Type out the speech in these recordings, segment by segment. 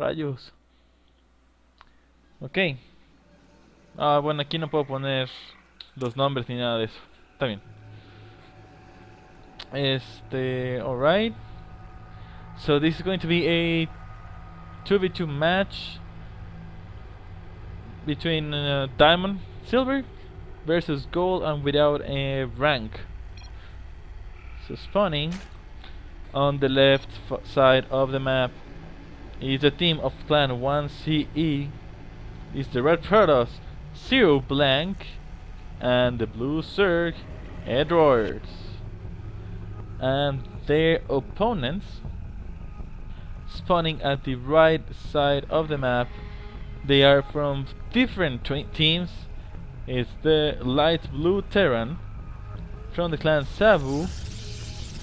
Rayos. Ok. Ah, bueno, aquí no puedo poner los nombres ni nada de eso. Está bien. Alright. So this is going to be a 2v2 match between Diamond Silver versus Gold and without a rank. So spawning on the left side of the map is the team of Clan 1CE, is the red Protoss 0 blank, and the blue Zerg Edwards. And their opponents spawning at the right side of the map, they are from different teams. It's the light blue Terran from the clan Sabu,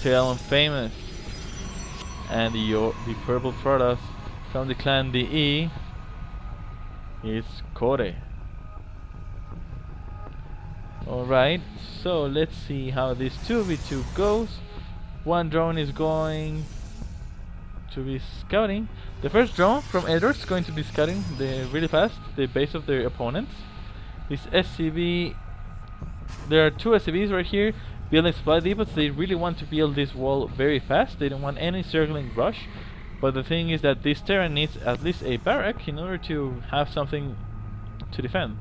Tail and Famous, and the purple Protoss from the clan DE is Kore. Alright, so let's see how this 2v2 goes. One drone is going to be scouting. The first drone from Edwards is going to be scouting really fast the base of their opponents. This SCV, there are two SCVs right here building supply depots. They really want to build this wall very fast. They don't want any circling rush. But the thing is that this Terran needs at least a barrack in order to have something to defend.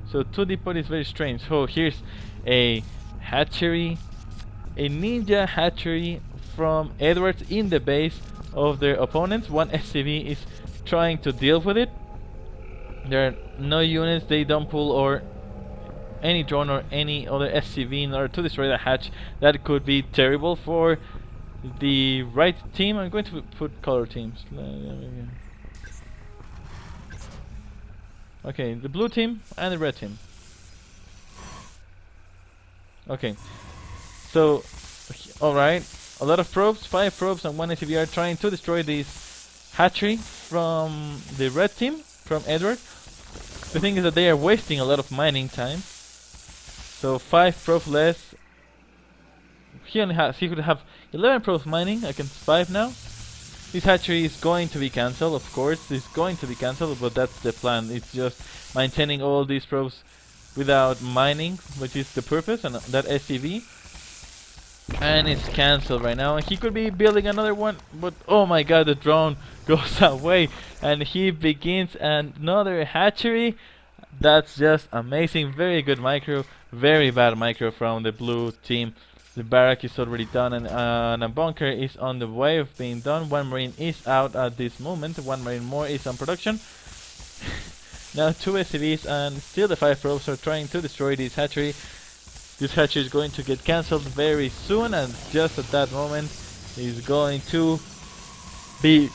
So 2 depot is very strange. So here's a hatchery, a ninja hatchery from Edwards in the base of their opponents. One SCV is trying to deal with it. There are no units, they don't pull or any drone or any other SCV in order to destroy the hatch. That could be terrible for the right team. I'm going to put color teams. Okay, the blue team and the red team. Okay, so alright, a lot of probes, 5 probes and 1 SCV are trying to destroy this hatchery from the red team, from Edward. The thing is that they are wasting a lot of mining time. So 5 probes less. He could have 11 probes mining against 5 now. This hatchery is going to be cancelled, of course. It's going to be cancelled, but that's the plan. It's just maintaining all these probes without mining, which is the purpose, and that SCV. And it's cancelled right now. And he could be building another one, but oh my god, the drone goes away and he begins another hatchery. That's just amazing. Very good micro, very bad micro from the blue team. The barrack is already done and a bunker is on the way of being done. 1 marine is out at this moment. 1 marine more is on production. Now 2 SCVs and still the 5 probes are trying to destroy this hatchery. This hatchery is going to get cancelled very soon, and just at that moment is going to be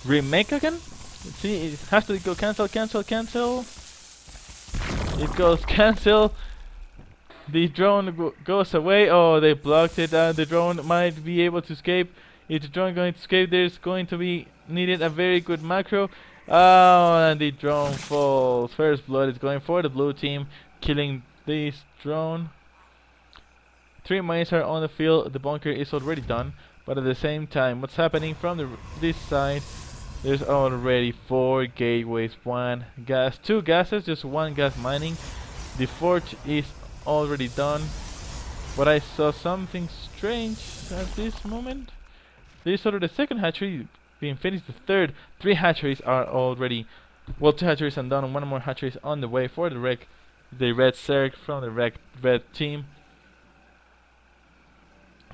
remake again. Let's see, it has to go cancel, cancel, cancel. It goes cancel. The drone goes away. Oh, they blocked it. The drone might be able to escape. If the drone going to escape, there's going to be needed a very good macro. Oh, and the drone falls. First blood is going for the blue team, killing this drone. 3 mines are on the field. The bunker is already done. But at the same time, what's happening from this side? There's already 4 gateways, 1 gas, 2 gases, just 1 gas mining. The forge is already done, but I saw something strange at this moment. There's already the second hatchery being finished. The third, 3 hatcheries are already, well, 2 hatcheries are done and 1 more hatchery is on the way for the red Zerg from the red team.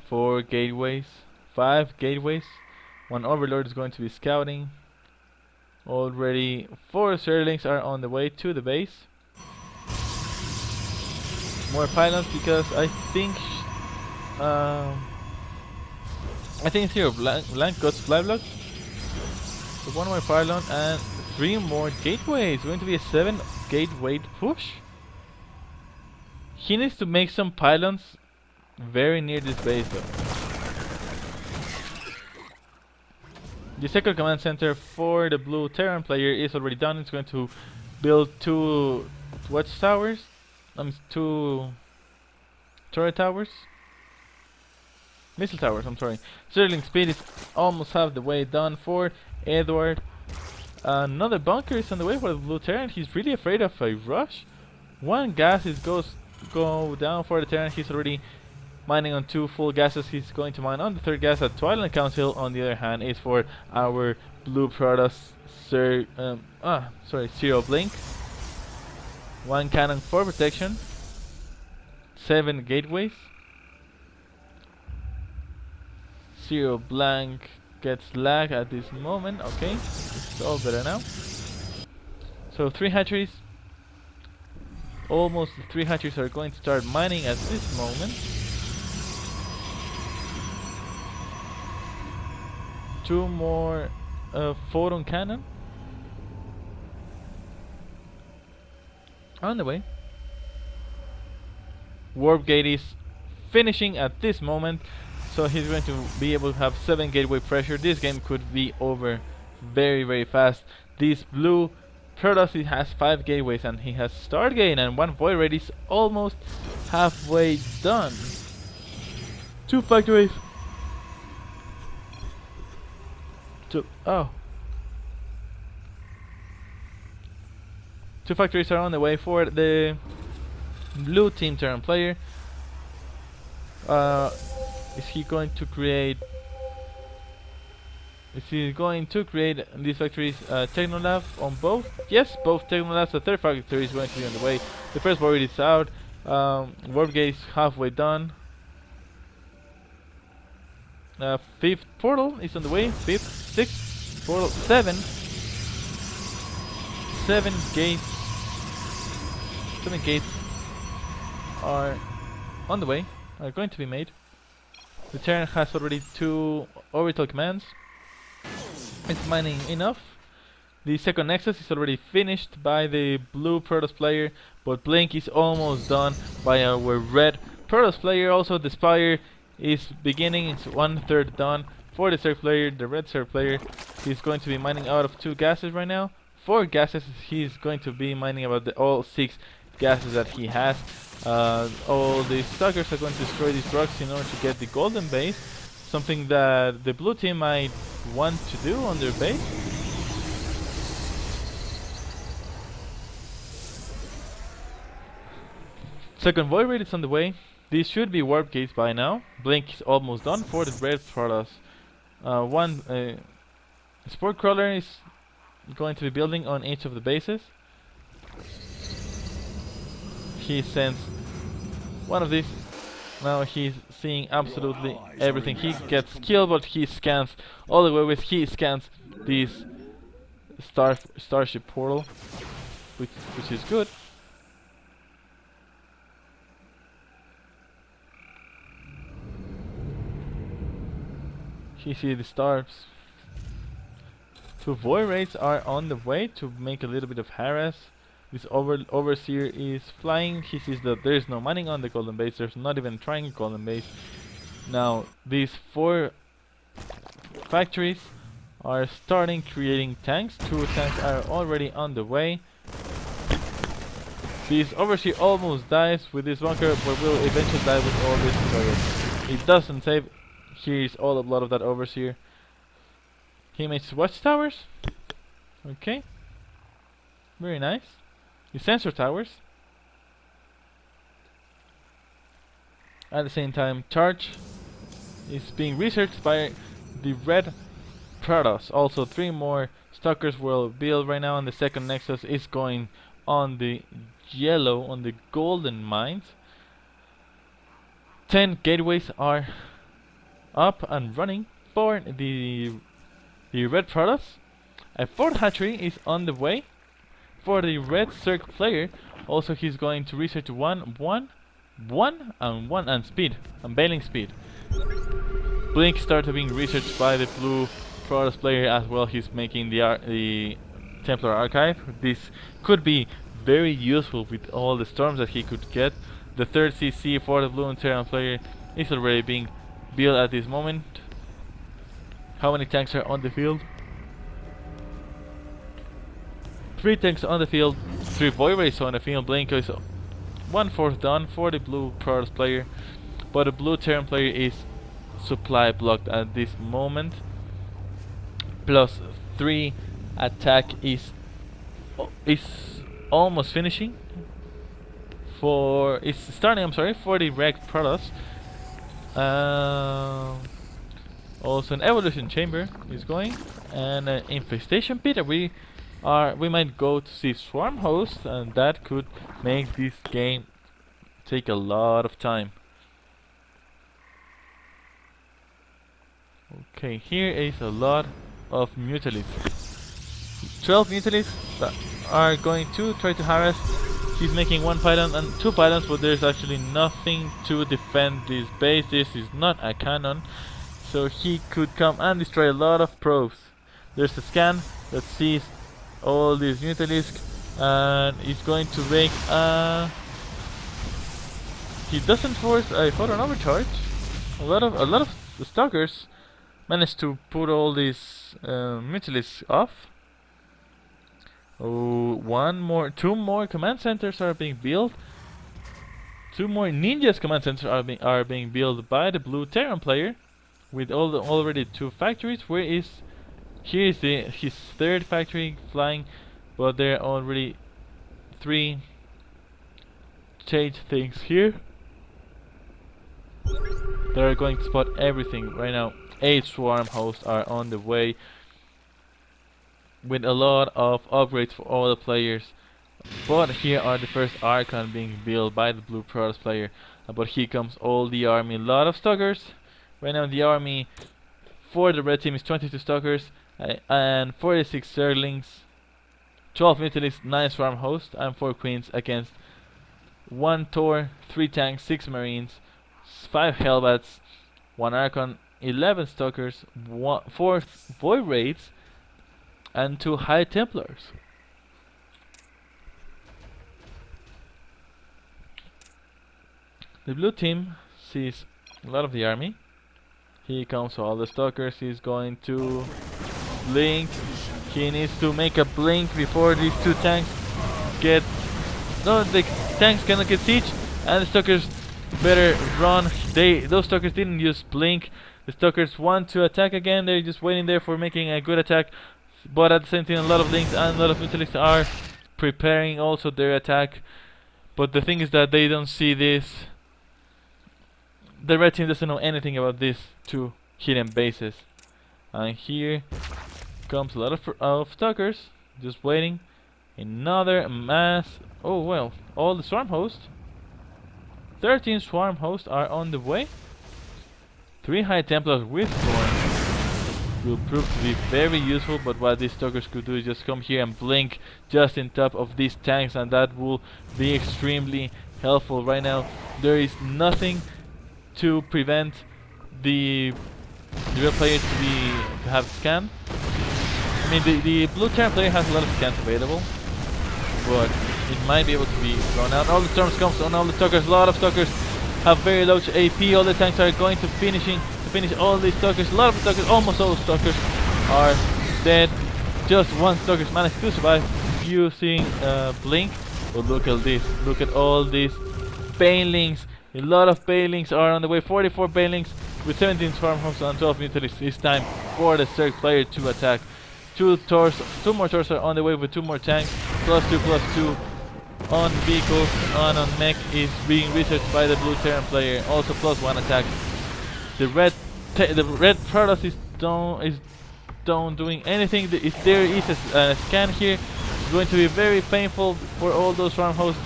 4 gateways, 5 gateways. 1 overlord is going to be scouting. Already 4 Zerglings are on the way to the base. More pylons because I think Zero Blank got supply blocks. So 1 more pylon and 3 more gateways. Going to be a 7 gateway push. He needs to make some pylons very near this base though. The second command center for the blue Terran player is already done. It's going to build 2 watchtowers. 2 turret towers. missile towers, I'm sorry. Sterling speed is almost half the way done for Edward. Another bunker is on the way for the blue Terran. He's really afraid of a rush. One gas is go down for the Terran. He's already mining on 2 full gases. He's going to mine on the 3rd gas at Twilight Council. On the other hand, is for our blue Protoss Zero Blink. 1 cannon for protection. 7 gateways. Zero Blank gets lag at this moment. Okay, it's all better now. So 3 hatcheries. Almost the 3 hatcheries are going to start mining at this moment. 2 more photon cannon on the way. Warp gate is finishing at this moment, so he's going to be able to have 7 gateway pressure. This game could be over very, very fast. This blue Protoss has 5 gateways and he has Stargate, and 1 void rate is almost halfway done. 2 factories. Two factories are on the way for the blue team Terran player. Is he going to create these factories Technolab on both? Yes, both Technolabs. The 3rd factory is going to be on the way. The first warrior is out. Warp gate is halfway done. 5th portal is on the way. 5th, 6th portal, 7 gates. 7 gates are on the way. Are going to be made. The Terran has already 2 orbital commands. It's mining enough. The 2nd Nexus is already finished by the blue Protoss player, but Blink is almost done by our red Protoss player. Also, the Spire is beginning. It's 1/3 done for the Zerg player. The red Zerg player, he's going to be mining out of 2 gases right now. 4 gases. He's going to be mining about all 6 gases that he has. All the stalkers are going to destroy these rocks in order to get the golden base, something that the blue team might want to do on their base. Second void raid is on the way. These should be warp gates by now. Blink is almost done for the red Protoss. One sport crawler is going to be building on each of the bases. He sends one of these. Now he's seeing absolutely everything. He gets killed, but he scans all the way with. He scans this starship portal, which is good. He sees the stars. 2 void raids are on the way to make a little bit of harass. This overseer is flying. He sees that there is no mining on the golden base. There's not even trying golden base. Now these 4 factories are starting creating tanks. 2 tanks are already on the way. This overseer almost dies with this bunker, but will eventually die with all this destroyers. It doesn't save. Here's all the blood of that overseer. He makes watchtowers. Okay. Very nice. The sensor towers. At the same time, charge is being researched by the red Protoss. Also 3 more stalkers will build right now, and the 2nd Nexus is going on the yellow, on the golden mines. 10 gateways are up and running for the red Protoss. A 4th hatchery is on the way for the red Zerg player. Also, he's going to research 1 and speed, unveiling speed. Blink started being researched by the blue Protoss player as well. He's making the Templar archive. This could be very useful with all the storms that he could get. The 3rd CC for the blue and Terran player is already being built at this moment. How many tanks are on the field? 3 tanks on the field, 3 void raids on the field. Blink is 1/4 done for the blue Protoss player, but the blue Terran player is supply blocked at this moment. Plus 3 attack is almost finishing. It's starting. I'm sorry, for the wrecked Protoss. Also an evolution chamber is going, and an infestation pit. We might go to see swarm host, and that could make this game take a lot of time. Okay, here is a lot of mutalies. 12 mutalies that are going to try to harass. He's making 1 pylon and 2 pylons, but there's actually nothing to defend this base. This is not a cannon, so he could come and destroy a lot of probes. There's a scan that sees all these mutalisks, and he's going to make he doesn't force a photon overcharge. A lot of the stalkers managed to put all these mutalisks off. Oh, 2 more command centers are being built. 2 more ninjas command centers are being built by the blue Terran player, with already 2 factories. Here is his 3rd factory flying, but there are already 3 change things here. They're going to spot everything right now. 8 swarm hosts are on the way, with a lot of upgrades for all the players. But here are the first Archon being built by the blue Protoss player. But here comes all the army. A lot of stalkers. Right now the army for the red team is 22 stalkers and 46 Zerglings, 12 mutalisks, 9 swarm hosts, and 4 queens against 1 Tor, 3 tanks, 6 marines, 5 hellbats, 1 Archon, 11 stalkers, 4 void raids, and 2 high templars. The blue team sees a lot of the army. Here comes all the stalkers. He's going to blink. He needs to make a blink before these 2 tanks get... No, the tanks cannot get siege, and the stalkers better run. Those stalkers didn't use blink. The stalkers want to attack again. They're just waiting there for making a good attack. But at the same time, a lot of links and a lot of mutalisks are preparing also their attack. But the thing is that they don't see this. The red team doesn't know anything about these 2 hidden bases. And here comes a lot of stalkers just waiting. Another mass. Oh well, all the swarm hosts. 13 swarm hosts are on the way. 3 high templars with thorns will prove to be very useful, but what these stalkers could do is just come here and blink just in top of these tanks, and that will be extremely helpful. Right now there is nothing to prevent the red player to have scan. I mean, the blue Terran player has a lot of scans available, but it might be able to be thrown out. All the storms comes on all the stalkers. A lot of stalkers have very low AP. All the tanks are going to finish all these stalkers. A lot of stalkers, almost all stalkers are dead. Just 1 stalker managed to survive using blink. But look at this. Look at all these banelings. A lot of banelings are on the way. 44 banelings with 17 swarm hosts and 12 mutalisks. It's time for the Zerg player to attack. 2 more Tors are on the way with 2 more tanks. +2/+2 on vehicles and on mech is being researched by the blue Terran player. Also +1 attack. The red Protoss is don't doing anything. If there is a scan here, it's going to be very painful for all those swarm hosts.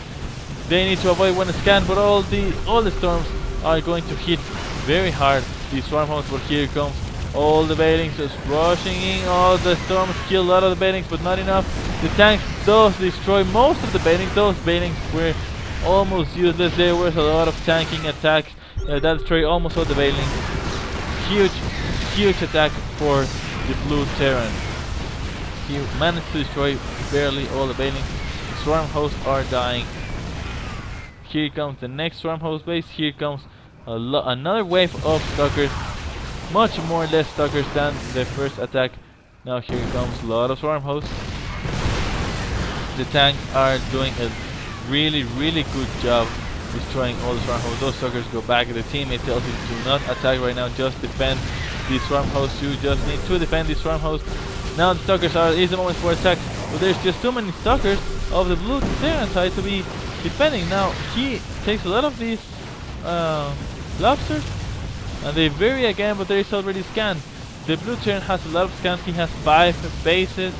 They need to avoid one scan, but all the storms are going to hit very hard these swarm hosts. But here comes all the banelings just rushing in. All the storms kill a lot of the banelings, but not enough. The tanks does destroy most of the banelings. Those banelings were almost useless. There was a lot of tanking attacks that destroyed almost all the banelings. Huge attack for the blue Terran. He managed to destroy barely all the banelings. Swarm hosts are dying. Here comes the next swarm host base. Here comes another wave of stalkers. Much more less stalkers than the first attack. Now here comes a lot of swarm hosts. The tanks are doing a really good job destroying all the swarm hosts. Those suckers go back. The teammate tells you to not attack right now, just defend these swarm hosts. You just need to defend these swarm hosts. Now the stalkers is the moment for attack, but there's just too many stalkers of the blue Terran side to be defending. Now he takes a lot of these lobsters, and they vary again, but there is already scanned. The blue Terran has a lot of scans. He has 5 bases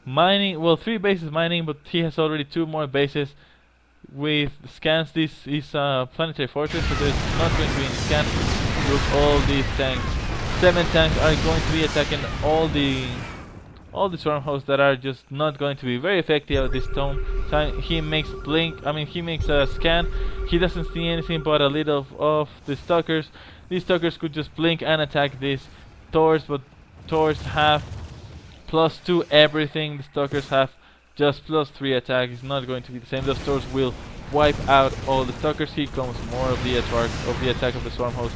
mining, well 3 bases mining, but he has already 2 more bases with scans. This is a planetary fortress, so there's not going to be any scan. Look, all these tanks, 7 tanks are going to be attacking all the swarm hosts that are just not going to be very effective at this time. He makes he makes a scan. He doesn't see anything but a little of the stalkers. These stalkers could just blink and attack these Thors, but Thors have +2 everything. The stalkers have just +3 attack. It's not going to be the same. Those Thors will wipe out all the stalkers. Here comes more of the attack of the swarm host.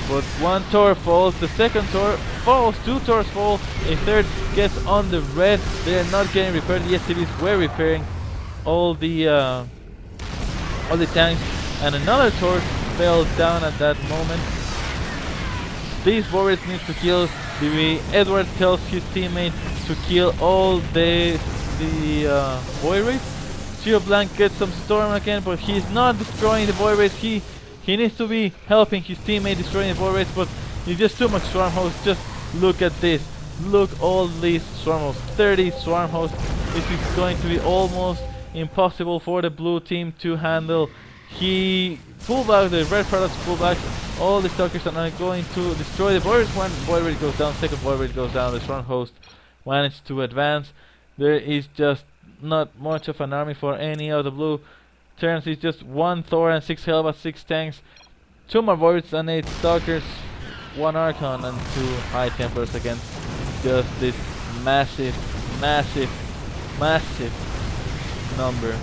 But 1 Thor falls, the second Thor falls, 2 Thors fall, a third gets on the red. They are not getting repaired. The SCVs were repairing all the tanks, and another Thor fell down at that moment. These warriors need to kill. Edward tells his teammate to kill all the void wraiths. Geo Blanc gets some storm again, but he's not destroying the void wraiths. He needs to be helping his teammate destroying the void wraiths, but it's just too much swarm hosts. Just look at this. Look, all these swarm hosts. 30 swarm hosts. This is going to be almost impossible for the blue team to handle. He pulled back, the red Protoss pulled back. All the stalkers are not going to destroy the void wraiths. 1 void wraith goes down, second void wraith goes down. The swarm host managed to advance. There is just not much of an army for any of the blue Terrans. It's just 1 Thor and 6 Hellbat, 6 tanks, 2 more voids and 8 stalkers, 1 Archon and 2 High Templars against just this massive number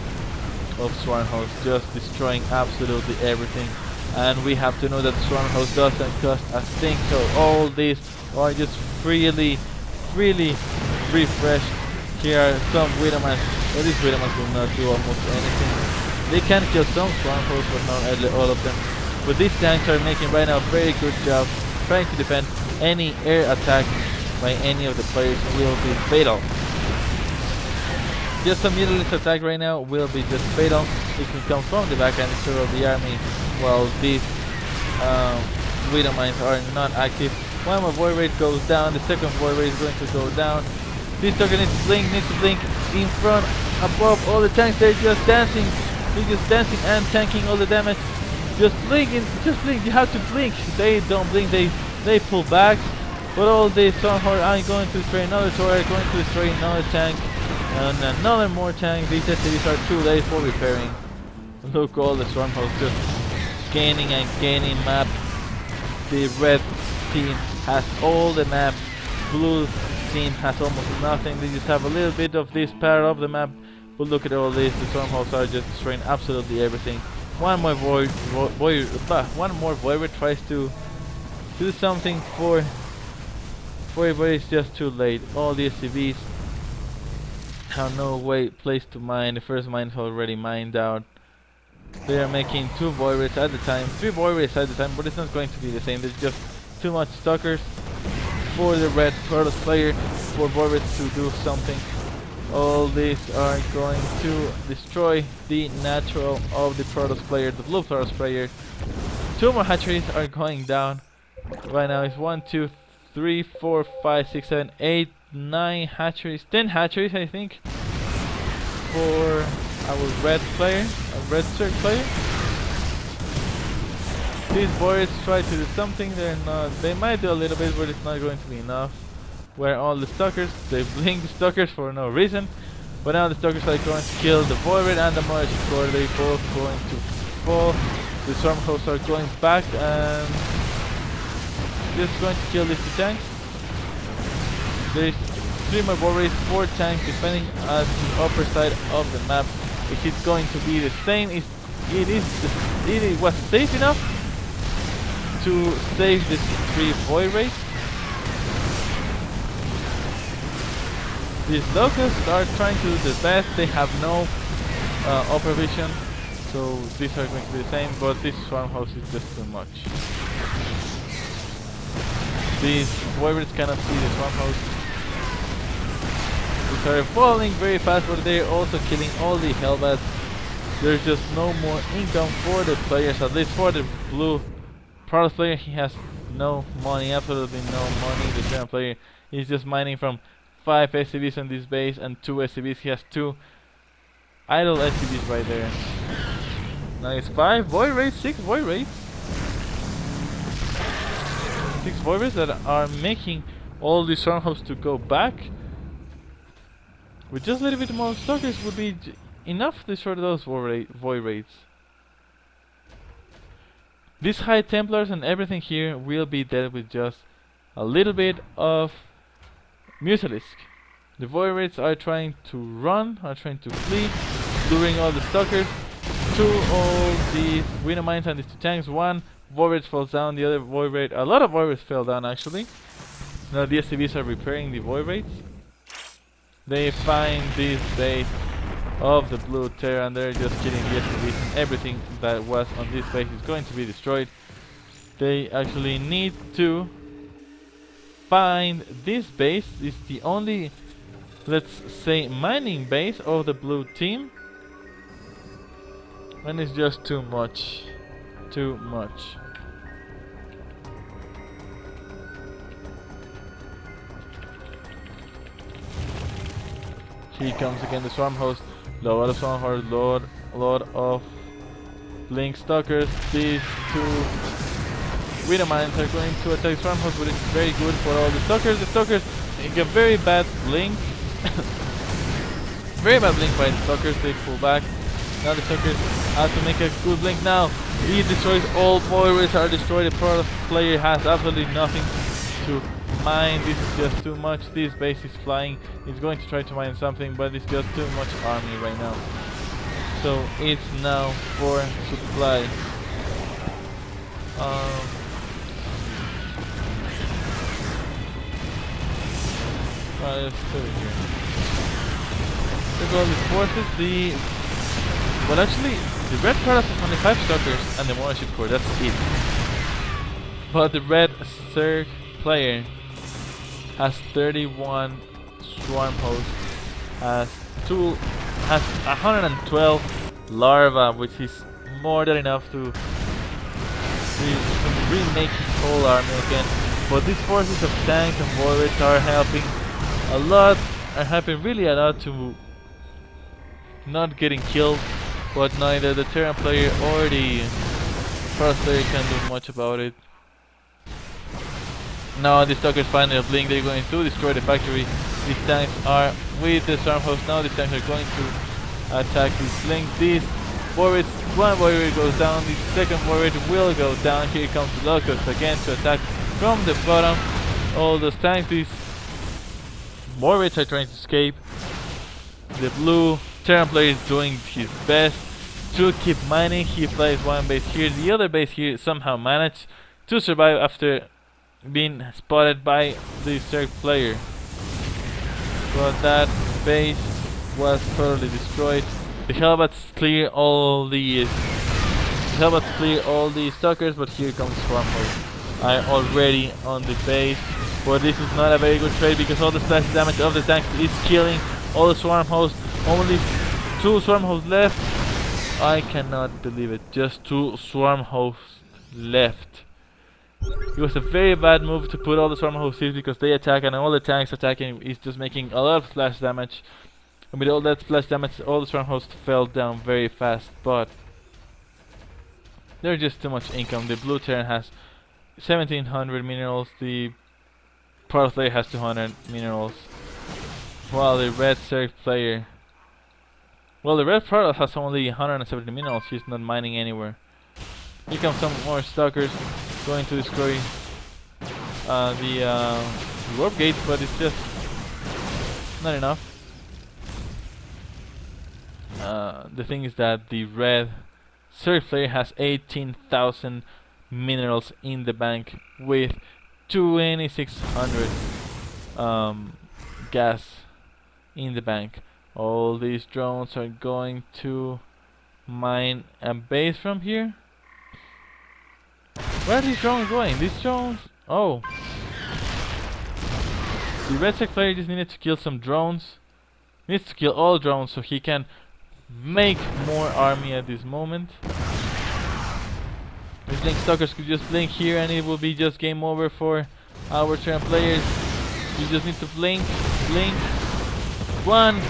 of swarm hosts, just destroying absolutely everything. And we have to know that the swarm host doesn't cost a thing, so all these are just freely refreshed. Here are some Widowmans, but these Widowmans will not do almost anything. They can kill some swarm hosts, but not all of them. But these tanks are making right now a very good job trying to defend. Any air attack by any of the players will be fatal. Just a mutalised attack right now will be just fatal. It can come from the back end instead of the army, while these Widowmines are not active. 1 more void wraith goes down, the second void wraith is going to go down. This target needs to blink in front, above all the tanks. They're just dancing. They're just dancing and tanking all the damage. Just blink, you have to blink. They don't blink, they pull back. But all the Stormhorde are going to destroy another turret, going to destroy another tank, and another more tank. These SCVs are too late for repairing. Look, all the Stormhosts just gaining and gaining map. The red team has all the map. Blue team has almost nothing. They just have a little bit of this part of the map, but look at all this. The Stormhosts are just destroying absolutely everything. One more void tries to do something for it, but it's just too late. All the SCVs have no place to mine. The first mine is already mined out. They are making 2 void wraiths at the time, 3 void wraiths at the time, but it's not going to be the same. There's just too much stalkers for the red Protoss player for void wraiths to do something. All these are going to destroy the natural of the Protoss player, the blue Protoss player. 2 more hatcheries are going down. Right now it's 1, 2, 3, 4, 5, 6, 7, 8, 9 hatcheries, 10 hatcheries I think for our red player, a red Zerg player. These boys try to do something. They might do a little bit, but it's not going to be enough. Where all the stalkers, they blink the stalkers for no reason, but now the stalkers are going to kill the void wraith and the Mother Core. They both going to fall. The swarm hosts are going back and just going to kill these 2 tanks. There's 3 more void wraiths, 4 tanks defending at the upper side of the map. If it's going to be the same, it was safe enough to save these 3 void wraiths. These locusts are trying to do the best. They have no upper vision. So these are going to be the same, but this swarm house is just too much. These wyverns cannot see the swarm house. These are falling very fast, but they're also killing all the hellbats. There's just no more income for the players, at least for the blue Protoss player. He has no money, absolutely no money. The Terran player is just mining from 5 SCVs on this base and 2 SCVs. He has 2 idle SCVs right there. Nice. 5 void raids, 6 void raids. 6 void raids that are making all these strongholds to go back. With just a little bit more stalkers would be enough to destroy those void raids. These High Templars and everything here will be dead with just a little bit of Musilisk. The void raids are trying to run, are trying to flee, luring all the stalkers to all these window mines and these 2 tanks. 1 void raid falls down, the other void raid, a lot of void raids fell down actually. Now the SCVs are repairing the void raids. They find this base of the blue Terra and they're just killing the SCVs, and everything that was on this base is going to be destroyed. They actually need to find this base. It's the only, let's say, mining base of the blue team, and it's just too much. Too much. Here comes again the swarm host. Lot of swarm host, lot of blink stalkers. These 2 window mines are going to attack swarm host, but it's very good for all the stalkers. The stalkers make a very bad blink. Very bad blink by the stalkers. They pull back. Now the stalkers have to make a good blink now. He destroys all void raids are destroyed. The Protoss player has absolutely nothing to mine. This is just too much. This base is flying. He's going to try to mine something, but it's just too much army right now. So it's now for supply. Let's put it here. Look at all these forces. Well, actually, the red Protoss has only 5 stalkers and the warship core. That's it. But the red Zerg player has 31 swarm hosts, has 112 larvae, which is more than enough to remake his whole army again. But these forces of tanks and warriors are helping a lot, are helping really a lot to not getting killed, but neither the Terran player or the Protoss player can do much about it. Now the stalkers finally blink. They're going to destroy the factory. These tanks are with the swarm host. Now these tanks are going to attack these blinks. These warriors, 1 warrior goes down, the second warrior will go down. Here comes the locusts again to attack from the bottom. All those tanks, these warriors are trying to escape. The blue Terran player is doing his best to keep mining. He plays 1 base here. The other base here somehow managed to survive after being spotted by the Zerg player, but that base was totally destroyed. The Hellbats clear all the stalkers, but here comes swarm host. I'm already on the base, but this is not a very good trade because all the splash damage of the tanks is killing all the swarm hosts. Only 2 swarm hosts left. I cannot believe it. Just 2 swarm hosts left. It was a very bad move to put all the swarm hosts here because they attack and all the tanks attacking is just making a lot of splash damage. And with all that splash damage, all the swarm hosts fell down very fast, but there's just too much income. The blue Terran has 1700 minerals, the Protoss player has 200 minerals, while the red Zerg player, well, the red Protoss has only 170 minerals. He's not mining anywhere. Here comes some more stalkers going to destroy the warp gate, but it's just not enough. The thing is that the red Zerg player has 18,000 minerals in the bank with 2600 gas in the bank. All these drones are going to mine a base from here. Where are these drones going? These drones... Oh. The red sec player just needed to kill some drones. Needs to kill all drones so he can make more army at this moment. These Blink Stalkers could just blink here and it will be just game over for our Terran players. You just need to blink, blink. One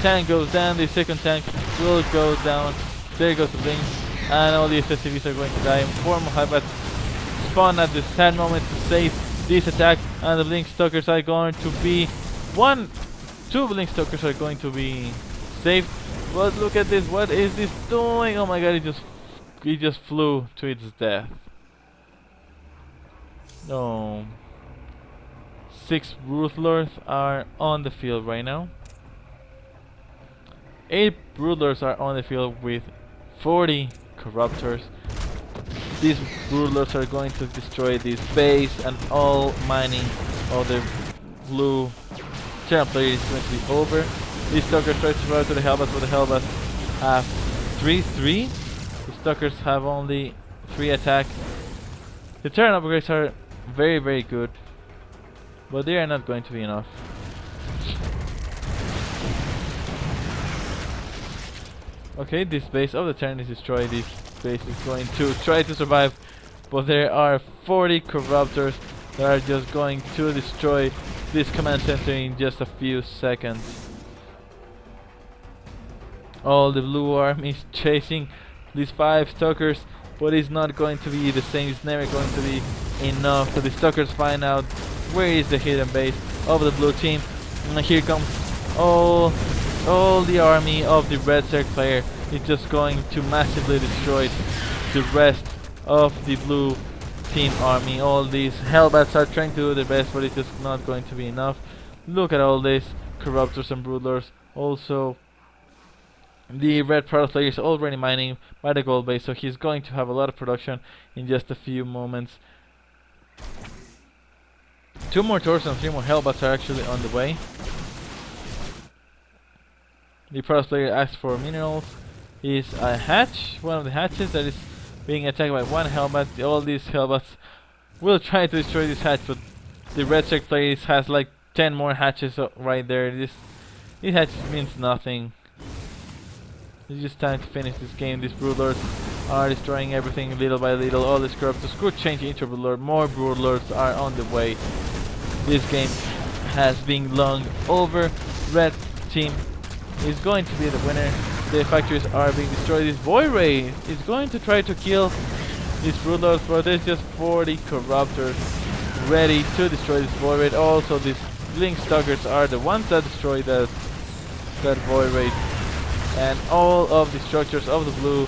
tank goes down, the second tank will go down. There goes the blink, and all the SSCVs are going to die. 4 more Hybrids spawn at this sad moment to save this attack, and the Blink Stalkers are going to be 2 Blink Stalkers are going to be saved. But look at this, what is this doing? Oh my god, it just flew to its death. No. 6 Broodlords are on the field right now. 8 Broodlords are on the field with 40 Corruptors. These Broodlords are going to destroy this base, and all mining of the blue Terran player is going to be over. These Stalkers try to survive to the Hellbats, but the Hellbats have 3-3. The Stalkers have only 3 attack. The Terran upgrades are very, very good, but they are not going to be enough. Okay, this base of the Terran is destroyed. This base is going to try to survive, but there are 40 Corruptors that are just going to destroy this command center in just a few seconds. All the blue army is chasing these 5 Stalkers, but it's not going to be the same. It's never going to be enough. So the Stalkers find out where is the hidden base of the blue team, and here comes all the army of the red Zerg player. It's just going to massively destroy the rest of the blue team army. All these Hellbats are trying to do their best, but it's just not going to be enough. Look at all this Corruptors and Broodlords. Also, the red Protoss player is already mining by the gold base, so he's going to have a lot of production in just a few moments. 2 more Taurus and 3 more Hellbats are actually on the way. The Protoss player asked for minerals. Is a hatch, one of the hatches that is being attacked by 1 Hellbat. All these Hellbats will try to destroy this hatch, but the red Zerg player has like 10 more hatches right there. This hatch means nothing. It's just time to finish this game. These Broodlords are destroying everything little by little. All the Corruptors could change into Broodlord. More Broodlords are on the way. This game has been long over. Red team is going to be the winner. The factories are being destroyed. This Void Ray is going to try to kill these Broodlords, but there's just 40 Corruptors ready to destroy this Void Ray. Also, these Blink Stalkers are the ones that destroy that Void Ray. And all of the structures of the blue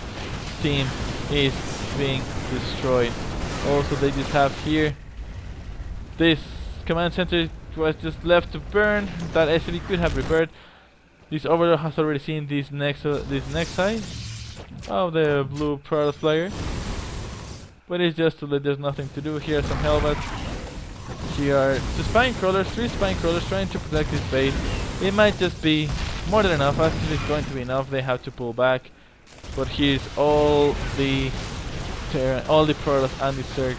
team is being destroyed. Also, they just have here this command center was just left to burn. That SCV could have repaired. This Overlord has already seen this next side of the blue Protoss player, but it's just too late. There's nothing to do. Here are some Hellbats. Here are the Spine Crawlers, 3 Spine Crawlers trying to protect this base. It might just be more than enough. Actually, it's going to be enough. They have to pull back. But here's all the Protoss and the Zerg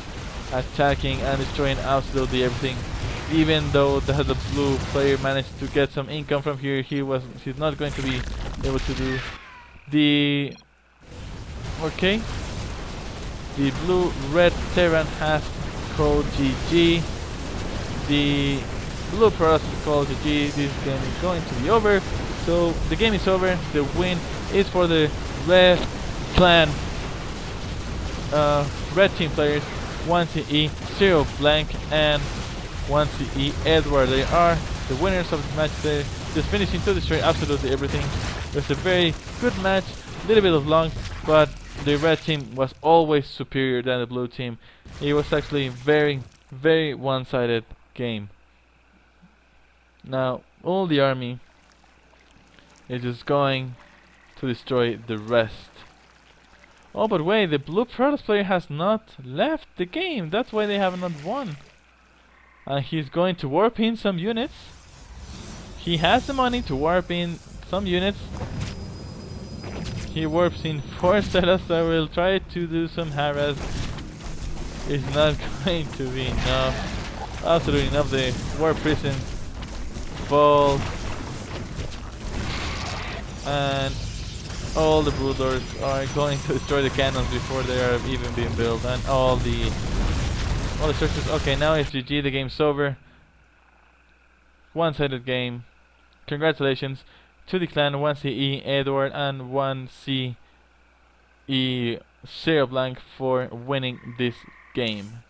attacking and destroying absolutely everything. Even though the blue player managed to get some income from here, he's not going to be able to do the... Okay. The blue-red Terran has called GG. The blue Protoss is called GG. This game is going to be over. So the game is over. The win is for the red clan, red team players. 1 CE, 0 blank, and 1 CE Edward. They are the winners of this match. They just finishing to destroy absolutely everything. It was a very good match, a little bit of long, but the red team was always superior than the blue team. It was actually a very, very one-sided game. Now all the army is just going to destroy the rest. Oh, but wait, the blue Protoss player has not left the game. That's why they have not won. And he's going to warp in some units. He has the money to warp in some units. He warps in 4 setups, so I will try to do some harass. It's not going to be enough. Absolutely enough. The warp prison falls. And all the brood doors are going to destroy the cannons before they are even being built. And all the structures. Okay, now it's GG. The game's over. One-sided game. Congratulations to the clan 1CE Edward and 1CE Zero Blank for winning this game.